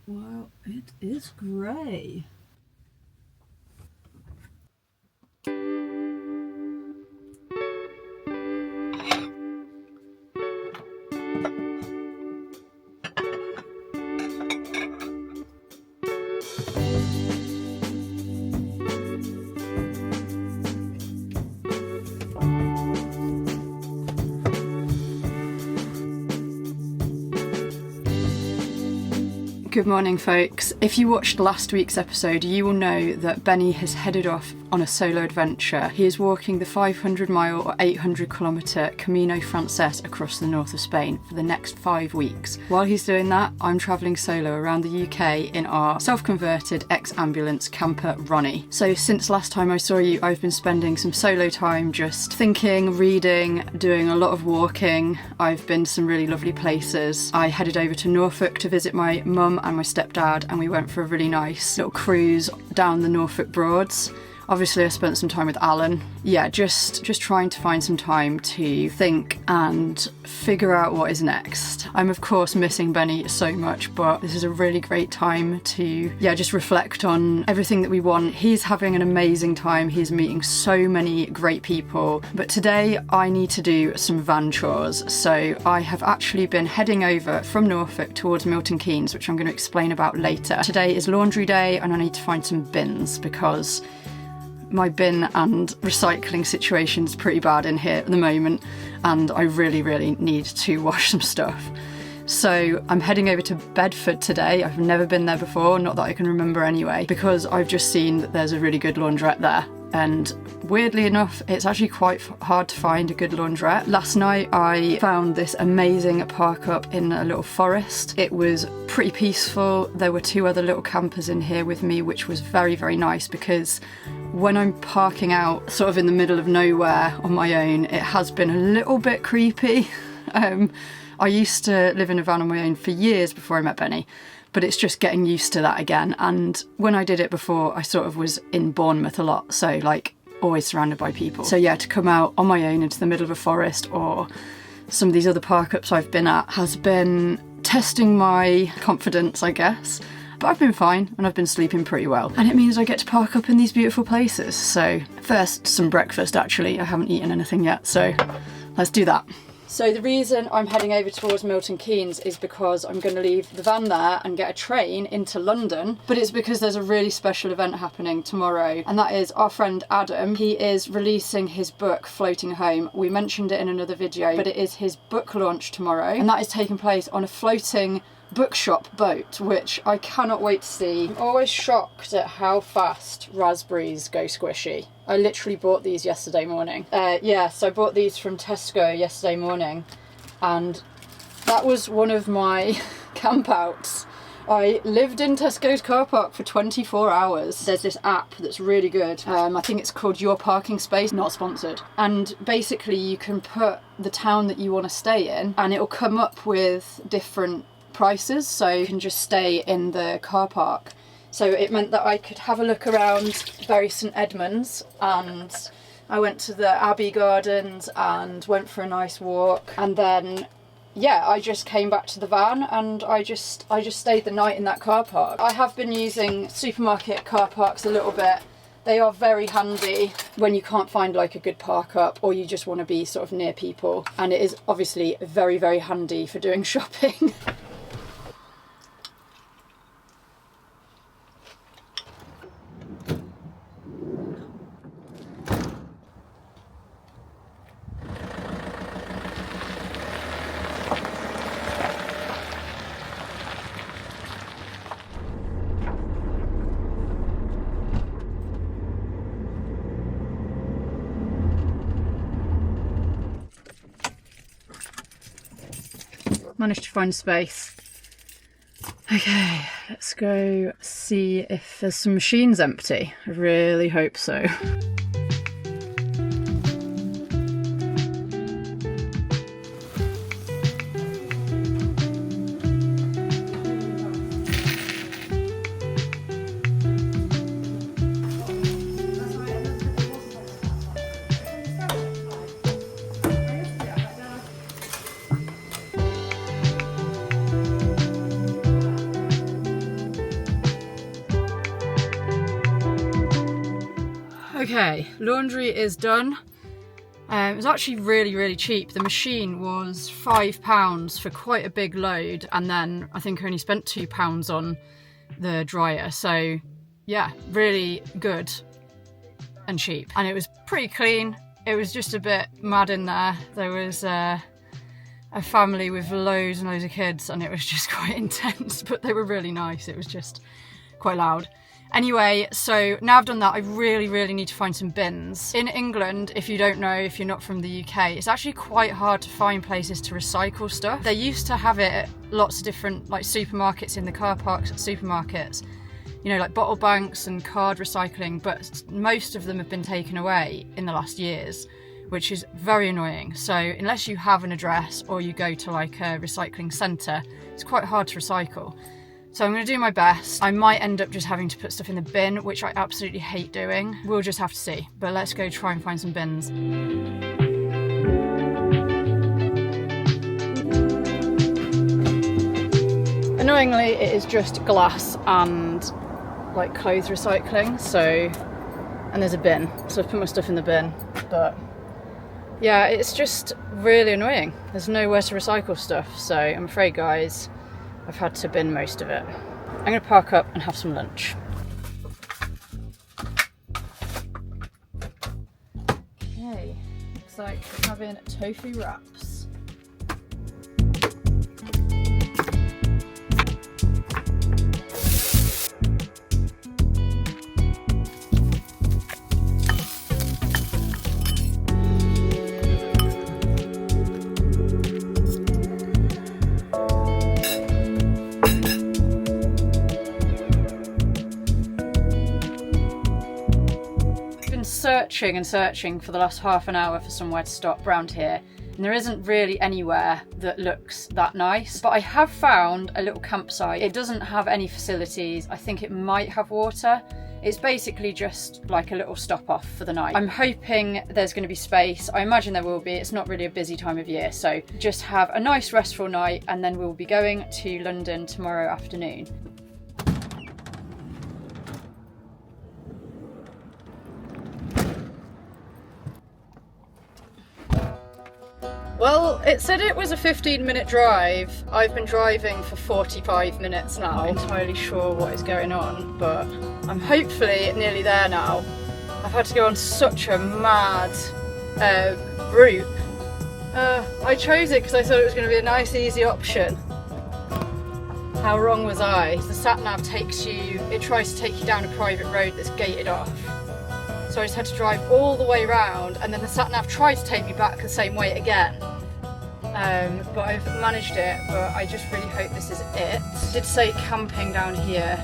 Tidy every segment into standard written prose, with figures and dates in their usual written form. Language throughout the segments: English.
Well, it is grey. Good morning, folks. If you watched last week's episode, you will know that Benny has headed off on a solo adventure. He is walking the 500-mile or 800-kilometre Camino Frances across the north of Spain for the next 5 weeks. While he's doing that, I'm travelling solo around the UK in our self-converted ex-ambulance camper, Ronnie. So since last time I saw you, I've been spending some solo time just thinking, reading, doing a lot of walking. I've been to some really lovely places. I headed over to Norfolk to visit my mum and my stepdad, and we went for a really nice little cruise down the Norfolk Broads. Obviously I spent some time with Alan. Yeah, just trying to find some time to think and figure out what is next. I'm of course missing Benny so much, but this is a really great time to, just reflect on everything that we want. He's having an amazing time. He's meeting so many great people. But today I need to do some van chores. So I have actually been heading over from Norfolk towards Milton Keynes, which I'm going to explain about later. Today is laundry day and I need to find some bins because my bin and recycling situation is pretty bad in here at the moment and I really need to wash some stuff. So I'm heading over to Bedford today. I've never been there before, not that I can remember anyway, because I've just seen that there's a really good laundrette there. And weirdly enough, it's actually quite hard to find a good laundrette. Last night I found this amazing park up in a little forest. It was pretty peaceful. There were 2 other little campers in here with me, which was very nice because when I'm parking out sort of in the middle of nowhere on my own, it has been a little bit creepy. I used to live in a van on my own for years before I met Benny, but it's just getting used to that again. And when I did it before, I sort of was in Bournemouth a lot, so like always surrounded by people. So yeah, to come out on my own into the middle of a forest or some of these other park ups I've been at has been testing my confidence, I guess. But I've been fine and I've been sleeping pretty well. And it means I get to park up in these beautiful places. So first, some breakfast actually. I haven't eaten anything yet, so let's do that. So the reason I'm heading over towards Milton Keynes is because I'm going to leave the van there and get a train into London, but it's because there's a really special event happening tomorrow, and that is our friend Adam. He is releasing his book, Floating Home. We mentioned it in another video, but it is his book launch tomorrow, and that is taking place on a floating bookshop boat, which I cannot wait to see. I'm always shocked at how fast raspberries go squishy. I literally bought these yesterday morning. So I bought these from Tesco yesterday morning, and that was one of my campouts. I lived in Tesco's car park for 24 hours. There's this app that's really good. I think it's called Your Parking Space, not sponsored. And basically you can put the town that you want to stay in and it'll come up with different prices, so you can just stay in the car park. So it meant that I could have a look around Bury St Edmunds, and I went to the Abbey Gardens and went for a nice walk, and then I just came back to the van and I just stayed the night in that car park. I have been using supermarket car parks a little bit. They are very handy when you can't find like a good park up or you just want to be sort of near people, and it is obviously very handy for doing shopping. Managed to find space. Okay, let's go see if there's some machines empty. I really hope so. Okay, laundry is done. It was actually really cheap. The machine was £5 for quite a big load, and then I think I only spent £2 on the dryer. So yeah, really good and cheap. And it was pretty clean. It was just a bit mad in there. There was a family with loads and loads of kids, and it was just quite intense, but they were really nice. It was just quite loud. Anyway, so now I've done that, I really need to find some bins. In England, if you don't know, if you're not from the UK, it's actually quite hard to find places to recycle stuff. They used to have it at lots of different like supermarkets, in the car parks at supermarkets, you know, like bottle banks and card recycling, but most of them have been taken away in the last years, which is very annoying. So unless you have an address or you go to like a recycling centre, it's quite hard to recycle. So I'm going to do my best. I might end up just having to put stuff in the bin, which I absolutely hate doing. We'll just have to see. But let's go try and find some bins. Annoyingly, it is just glass and like clothes recycling. And there's a bin. So I've put my stuff in the bin. But yeah, it's just really annoying. There's nowhere to recycle stuff. So I'm afraid, guys, I've had to bin most of it. I'm going to park up and have some lunch. Okay, looks like we're having tofu wraps. Searching for the last half an hour for somewhere to stop around here, and there isn't really anywhere that looks that nice, but I have found a little campsite. It doesn't have any facilities. I think it might have water. It's basically just like a little stop off for the night. I'm hoping there's going to be space. I imagine there will be. It's not really a busy time of year, so just have a nice restful night, and then we'll be going to London tomorrow afternoon. Well, it said it was a 15-minute drive. I've been driving for 45 minutes now. I'm not entirely sure what is going on, but I'm hopefully nearly there now. I've had to go on such a mad route. I chose it because I thought it was going to be a nice, easy option. How wrong was I? The sat-nav tries to take you down a private road that's gated off. So I just had to drive all the way around, and then the sat-nav tried to take me back the same way again. But I've managed it, but I just really hope this is it. It did say camping down here.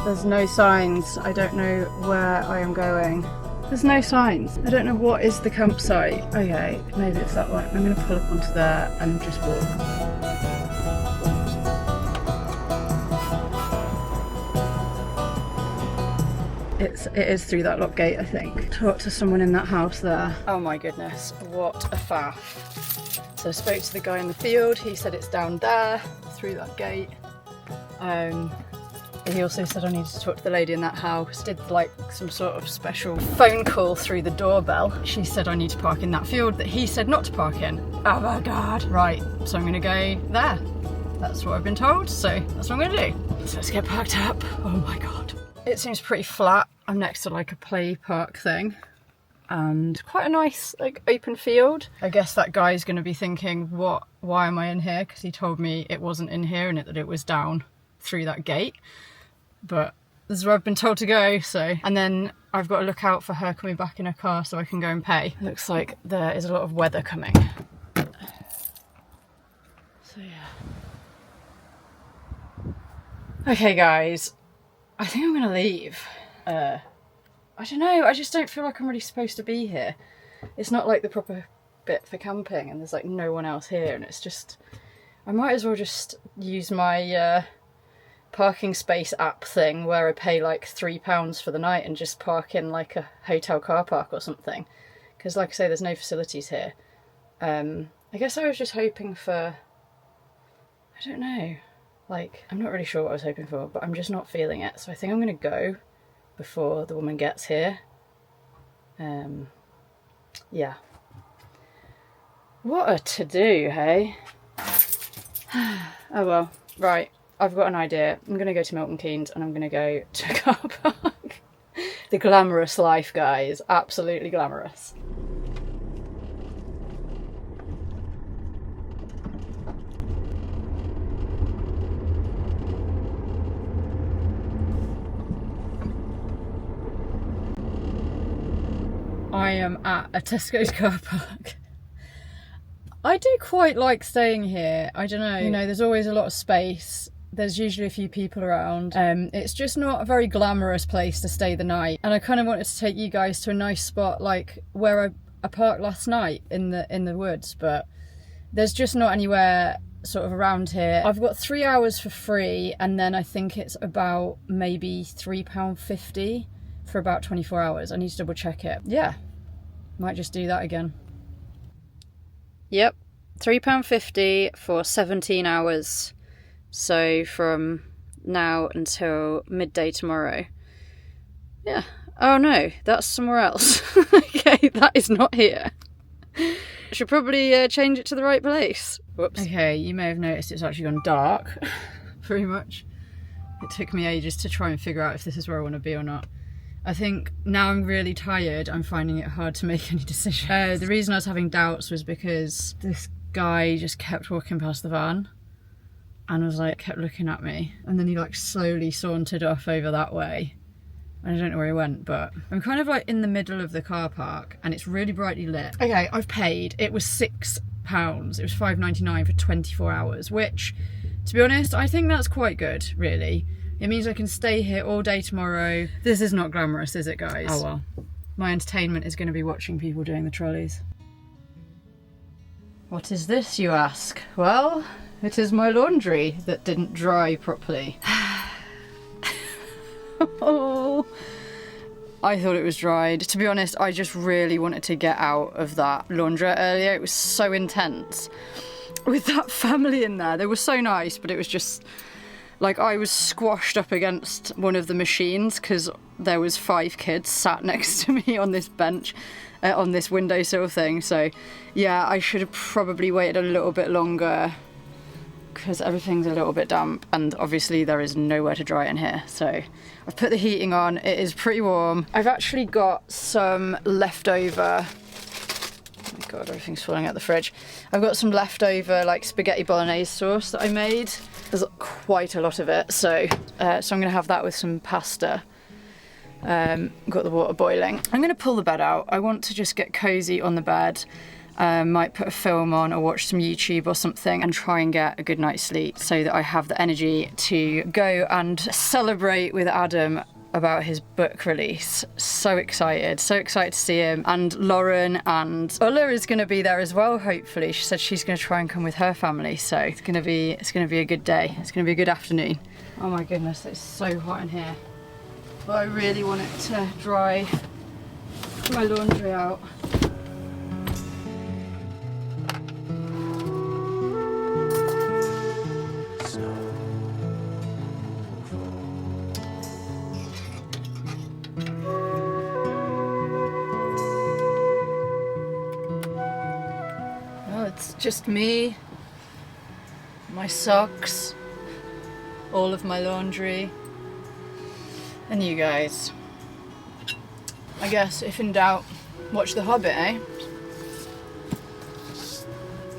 There's no signs. I don't know where I am going. There's no signs. I don't know what is the campsite. Okay, maybe it's that one. I'm going to pull up onto there and just walk. It is through that lock gate, I think. Talk to someone in that house there. Oh my goodness, what a faff. So I spoke to the guy in the field. He said it's down there, through that gate. He also said I needed to talk to the lady in that house. Did like some sort of special phone call through the doorbell. She said I need to park in that field that he said not to park in. Oh my God. Right, so I'm gonna go there. That's what I've been told, so that's what I'm gonna do. So let's get parked up. Oh my God. It seems pretty flat. I'm next to like a play park thing and quite a nice like open field. I guess that guy's going to be thinking, why am I in here? Because he told me it wasn't in here and that it was down through that gate. But this is where I've been told to go, so. And then I've got to look out for her coming back in her car so I can go and pay. Looks like there is a lot of weather coming. So yeah. Okay guys. I think I'm gonna leave. I don't know, I just don't feel like I'm really supposed to be here. It's not like the proper bit for camping and there's like no one else here, and it's just, I might as well just use my parking space app thing where I pay like £3 for the night and just park in like a hotel car park or something. Because like I say, there's no facilities here. I guess I was just hoping for, I don't know. Like, I'm not really sure what I was hoping for, but I'm just not feeling it. So I think I'm going to go before the woman gets here. Yeah. What a to-do, hey? Oh well, right, I've got an idea. I'm going to go to Milton Keynes and I'm going to go to a car park. The glamorous life, guys. Absolutely glamorous. I am at a Tesco's car park. I do quite like staying here. I don't know, you know, there's always a lot of space. There's usually a few people around. It's just not a very glamorous place to stay the night. And I kind of wanted to take you guys to a nice spot like where I parked last night in the woods, but there's just not anywhere sort of around here. I've got 3 hours for free, and then I think it's about maybe £3.50 for about 24 hours. I need to double check it. Yeah, might just do that again. Yep, £3.50 for 17 hours. So from now until midday tomorrow. Yeah. Oh no, that's somewhere else. Okay, that is not here. I should probably change it to the right place. Whoops. Okay, you may have noticed it's actually gone dark. Pretty much. It took me ages to try and figure out if this is where I want to be or not. I think now I'm really tired, I'm finding it hard to make any decisions. The reason I was having doubts was because this guy just kept walking past the van and was like, kept looking at me. And then he like slowly sauntered off over that way. I don't know where he went, but I'm kind of like in the middle of the car park and it's really brightly lit. Okay, I've paid. It was £6. It was £5.99 for 24 hours, which, to be honest, I think that's quite good, really. It means I can stay here all day tomorrow. This is not glamorous, is it, guys? Oh well. My entertainment is going to be watching people doing the trolleys. What is this, you ask? Well, it is my laundry that didn't dry properly. Oh, I thought it was dried. To be honest, I just really wanted to get out of that laundrette earlier. It was so intense. With that family in there, they were so nice, but it was just... like, I was squashed up against one of the machines because there was 5 kids sat next to me on this bench, on this windowsill thing. So, yeah, I should have probably waited a little bit longer because everything's a little bit damp and obviously there is nowhere to dry in here. So, I've put the heating on. It is pretty warm. I've actually got some leftover... oh my god, everything's falling out the fridge. I've got some leftover, like, spaghetti bolognese sauce that I made. There's quite a lot of it, so I'm going to have that with some pasta. Got the water boiling. I'm going to pull the bed out. I want to just get cozy on the bed. Might put a film on or watch some YouTube or something and try and get a good night's sleep so that I have the energy to go and celebrate with Adam about his book release. So excited to see him. And Lauren and Ulla is going to be there as well, hopefully. She said she's going to try and come with her family, so it's going to be a good day. It's going to be a good afternoon. Oh my goodness, it's so hot in here. But I really want it to dry my laundry out. It's just me, my socks, all of my laundry, and you guys. I guess if in doubt, watch The Hobbit, eh?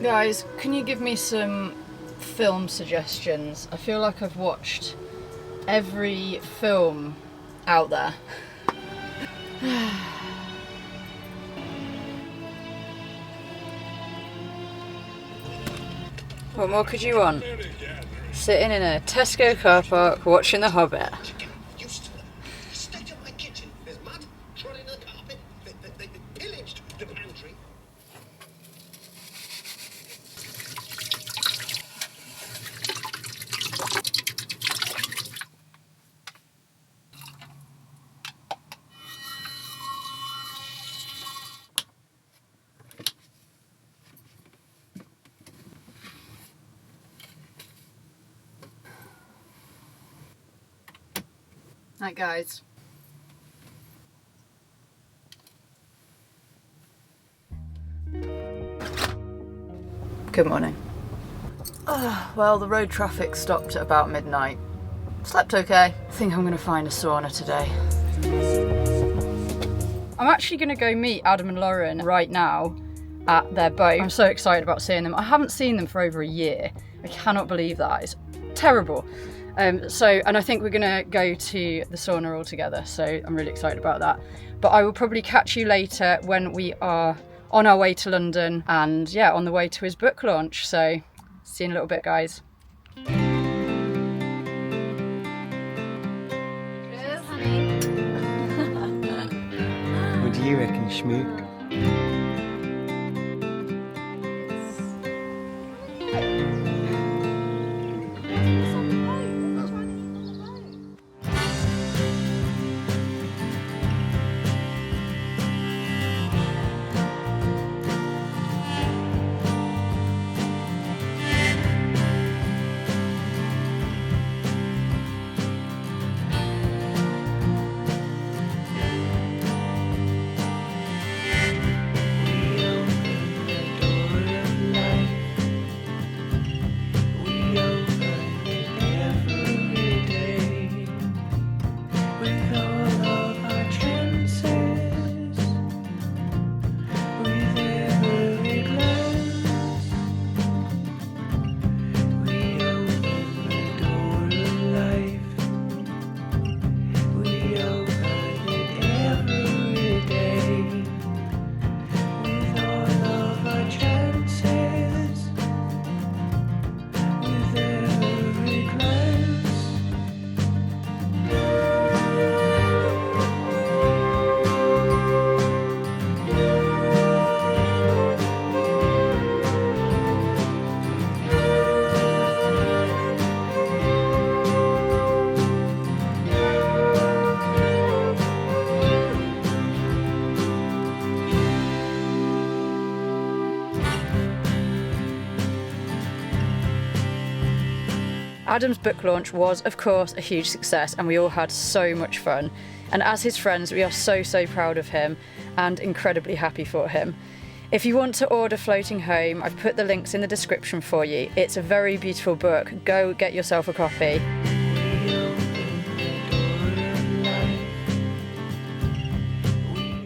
Guys, can you give me some film suggestions? I feel like I've watched every film out there. What more could you want? Sitting in a Tesco car park watching The Hobbit. Right, guys. Good morning. Well, the road traffic stopped at about midnight. Slept okay. I think I'm going to find a sauna today. I'm actually going to go meet Adam and Lauren right now at their boat. I'm so excited about seeing them. I haven't seen them for over a year. I cannot believe that. It's terrible. And I think we're going to go to the sauna all together. So I'm really excited about that. But I will probably catch you later when we are on our way to London and yeah, on the way to his book launch. So see you in a little bit, guys. What do you reckon, Schmook? Adam's book launch was, of course, a huge success and we all had so much fun. And as his friends, we are so proud of him and incredibly happy for him. If you want to order Floating Home, I've put the links in the description for you. It's a very beautiful book. Go get yourself a copy.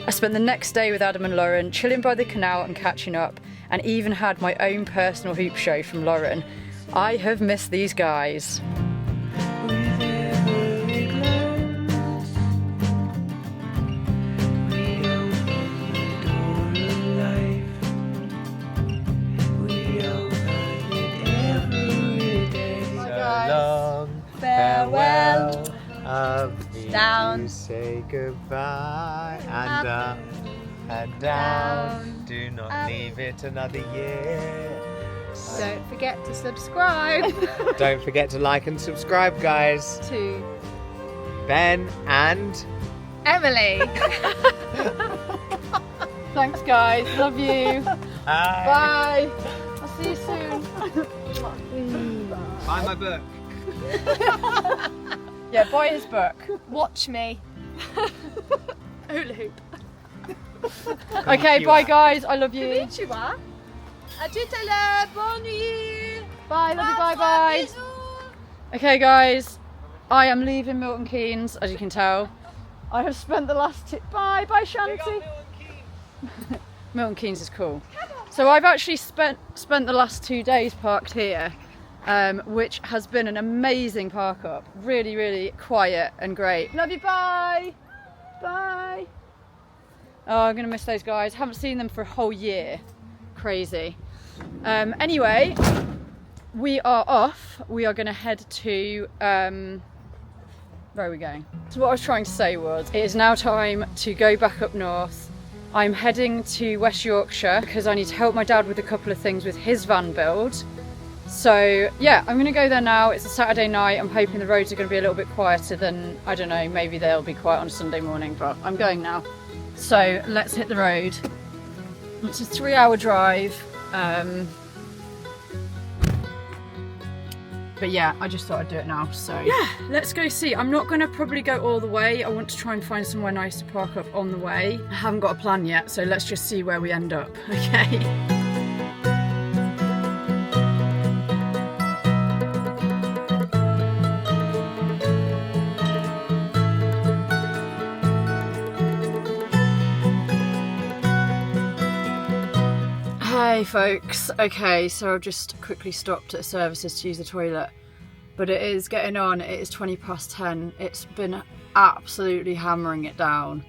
I spent the next day with Adam and Lauren, chilling by the canal and catching up, and even had my own personal hoop show from Lauren. I have missed these guys. Farewell, of me Down. you say goodbye, and up and down. Do not leave it another year. Don't forget to subscribe Don't forget to like and subscribe, guys. to Ben and Emily. Thanks, guys. Love you. Hi. Bye. I'll see you soon. Buy my book. Yeah, buy his book. Watch me. Hula hoop. Okay, bye, guys. I love you. Konnichiwa. À tout à l'heure. Bonne nuit. Bye, love you, bye. Okay, guys, I am leaving Milton Keynes, as you can tell. I have spent the last bye, Shanti. Milton Keynes is cool. So I've actually spent the last 2 days parked here, which has been an amazing park up. Really quiet and great. Love you, bye. Bye. Oh, I'm gonna miss those guys. Haven't seen them for a whole year. Crazy. Anyway, we are off. We are going to head to where are we going? So what I was trying to say was it is now time to go back up north. I'm heading to West Yorkshire because I need to help my dad with a couple of things with his van build. So yeah, I'm going to go there now. It's a Saturday night. I'm hoping the roads are going to be a little bit quieter than, I don't know, maybe they'll be quiet on a Sunday morning, but I'm going now. So let's hit the road. It's a 3-hour drive. But yeah, I just thought I'd do it now. So yeah, let's go see. I'm not going to probably go all the way. I want to try and find somewhere nice to park up on the way. I haven't got a plan yet, so let's just see where we end up. Okay. folks. Okay, so I've just quickly stopped at services to use the toilet, but it is getting on. It is 10:20. It's been absolutely hammering it down.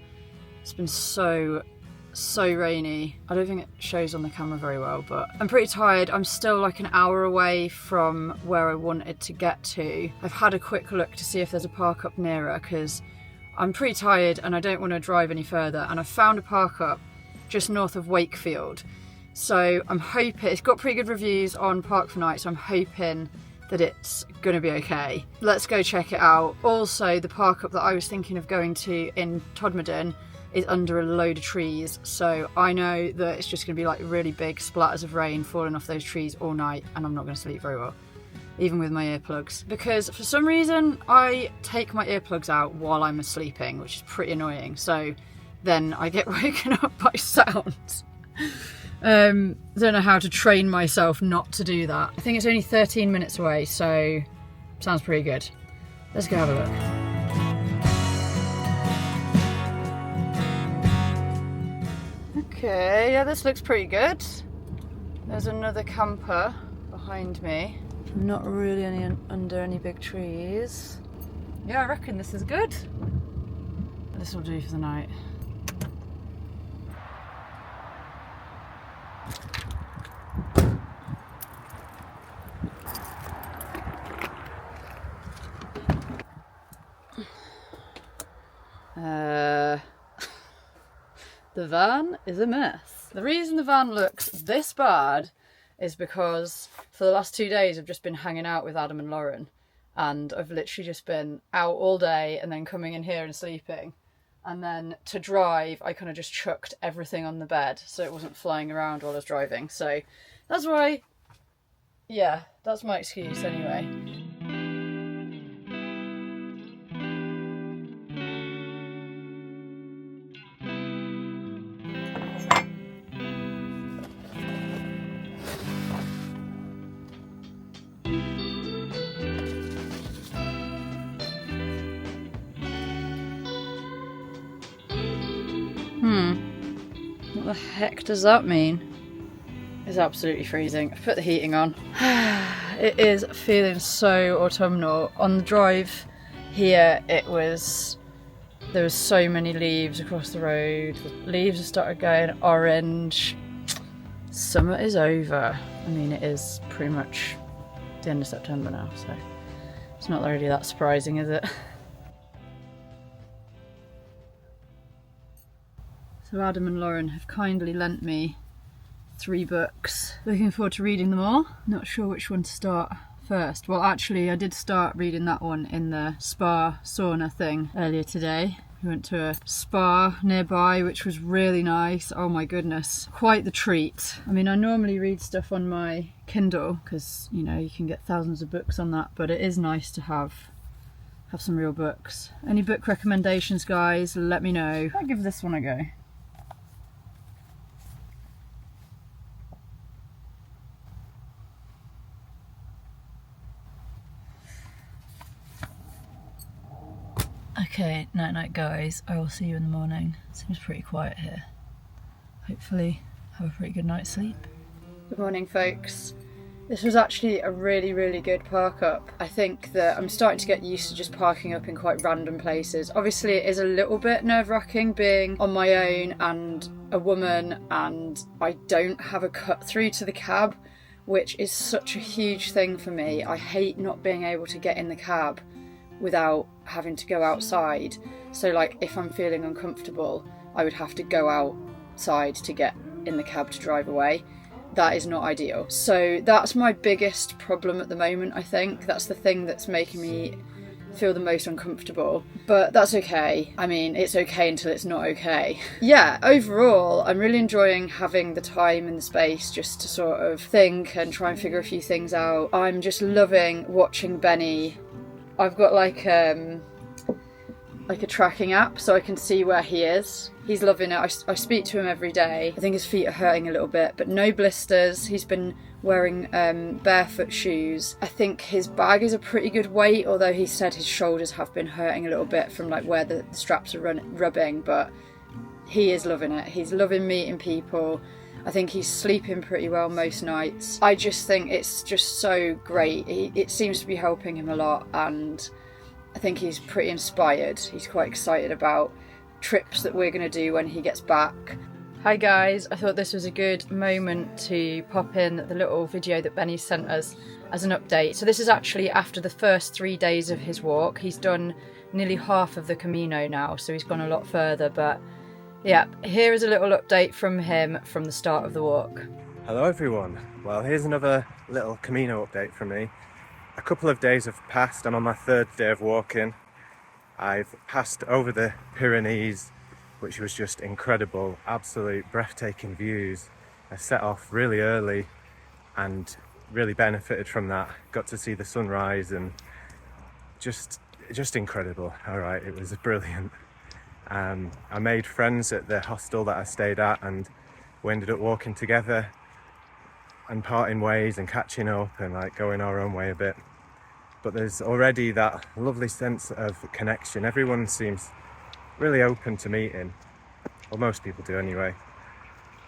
It's been so rainy. I don't think it shows on the camera very well, but I'm pretty tired. I'm still like an hour away from where I wanted to get to. I've had a quick look to see if there's a park up nearer because I'm pretty tired and I don't want to drive any further, and I found a park up just north of Wakefield. So I'm hoping, it's got pretty good reviews on Park for Night, so I'm hoping that it's going to be okay. Let's go check it out. Also, the park up that I was thinking of going to in Todmorden is under a load of trees, so I know that it's just going to be like really big splatters of rain falling off those trees all night, and I'm not going to sleep very well, even with my earplugs, because for some reason I take my earplugs out while I'm sleeping, which is pretty annoying, so then I get woken up by sounds. Don't know how to train myself not to do that. I think it's only 13 minutes away, so sounds pretty good. Let's go have a look. Okay, yeah, this looks pretty good. There's another camper behind me. Not really under any big trees. Yeah, I reckon this is good. This will do for the night. The van is a mess. The reason the van looks this bad is because for the last 2 days I've just been hanging out with Adam and Lauren, and I've literally just been out all day and then coming in here and sleeping, and then to drive I kind of just chucked everything on the bed so it wasn't flying around while I was driving. So that's why, yeah, that's my excuse anyway. What the heck does that mean? It's absolutely freezing. I've put the heating on. It is feeling so autumnal. On the drive here, there was so many leaves across the road. The leaves have started going orange. Summer is over. I mean, it is pretty much the end of September now, so it's not really that surprising, is it? So Adam and Lauren have kindly lent me 3 books. Looking forward to reading them all. Not sure which one to start first. Well, actually I did start reading that one in the spa sauna thing earlier today. We went to a spa nearby, which was really nice. Oh my goodness, quite the treat. I mean, I normally read stuff on my Kindle because, you know, you can get thousands of books on that, but it is nice to have some real books. Any book recommendations, guys? Let me know. I'll give this one a go. Okay, night night guys, I will see you in the morning. Seems pretty quiet here. Hopefully have a pretty good night's sleep. Good morning folks. This was actually a really good park up. I think that I'm starting to get used to just parking up in quite random places. Obviously it is a little bit nerve-wracking being on my own and a woman, and I don't have a cut through to the cab, which is such a huge thing for me. I hate not being able to get in the cab without having to go outside. So like if I'm feeling uncomfortable, I would have to go outside to get in the cab to drive away. That is not ideal. So that's my biggest problem at the moment, I think. That's the thing that's making me feel the most uncomfortable. But that's okay. I mean, it's okay until it's not okay. Yeah, overall, I'm really enjoying having the time and the space just to sort of think and try and figure a few things out. I'm just loving watching Benny. I've got like a tracking app so I can see where he is. He's loving it. I speak to him every day. I think his feet are hurting a little bit, but no blisters. He's been wearing barefoot shoes. I think his bag is a pretty good weight, although he said his shoulders have been hurting a little bit from like where the straps are rubbing, but he is loving it. He's loving meeting people. I think he's sleeping pretty well most nights. I just think it's just so great. It seems to be helping him a lot, and I think he's pretty inspired. He's quite excited about trips that we're going to do when he gets back. Hi guys, I thought this was a good moment to pop in the little video that Benny sent us as an update. So this is actually after the first 3 days of his walk. He's done nearly half of the Camino now, so he's gone a lot further, but yeah, here is a little update from him from the start of the walk. Hello everyone. Well, here's another little Camino update from me. A couple of days have passed and on my third day of walking, I've passed over the Pyrenees, which was just incredible, absolute breathtaking views. I set off really early and really benefited from that. Got to see the sunrise and just incredible. All right, it was brilliant. I made friends at the hostel that I stayed at, and we ended up walking together and parting ways and catching up and like going our own way a bit. But there's already that lovely sense of connection. Everyone seems really open to meeting, or most people do anyway.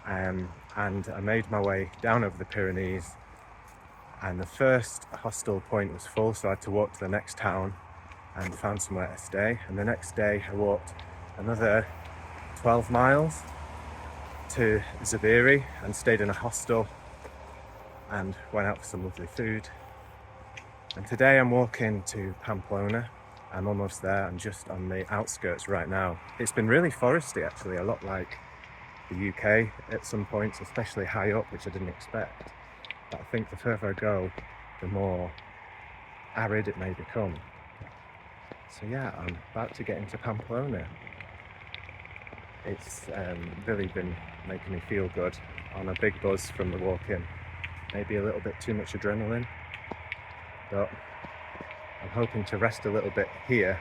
And I made my way down over the Pyrenees, and the first hostel point was full, so I had to walk to the next town and found somewhere to stay. And the next day I walked another 12 miles to Zubiri and stayed in a hostel and went out for some lovely food. And today I'm walking to Pamplona. I'm almost there. I'm just on the outskirts right now. It's been really foresty actually, a lot like the UK at some points, especially high up, which I didn't expect. But I think the further I go, the more arid it may become. So yeah, I'm about to get into Pamplona. It's really been making me feel good, on a big buzz from the walk-in. Maybe a little bit too much adrenaline, but I'm hoping to rest a little bit here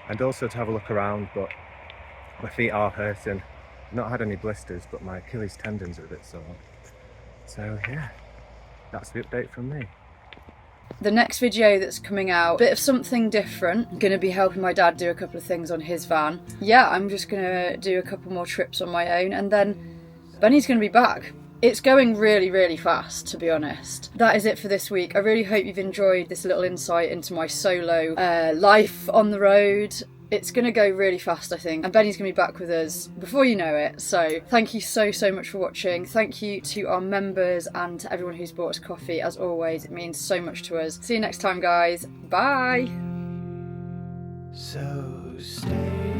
and also to have a look around, but my feet are hurting. I've not had any blisters, but my Achilles tendons are a bit sore. So yeah, that's the update from me. The next video that's coming out, bit of something different. I'm going to be helping my dad do a couple of things on his van. Yeah, I'm just going to do a couple more trips on my own, and then Benny's going to be back. It's going really, really fast, to be honest. That is it for this week. I really hope you've enjoyed this little insight into my solo life on the road. It's going to go really fast, I think, and Benny's going to be back with us before you know it. So thank you so much for watching. Thank you to our members and to everyone who's bought us coffee. As always, it means so much to us. See you next time, guys. Bye. So stay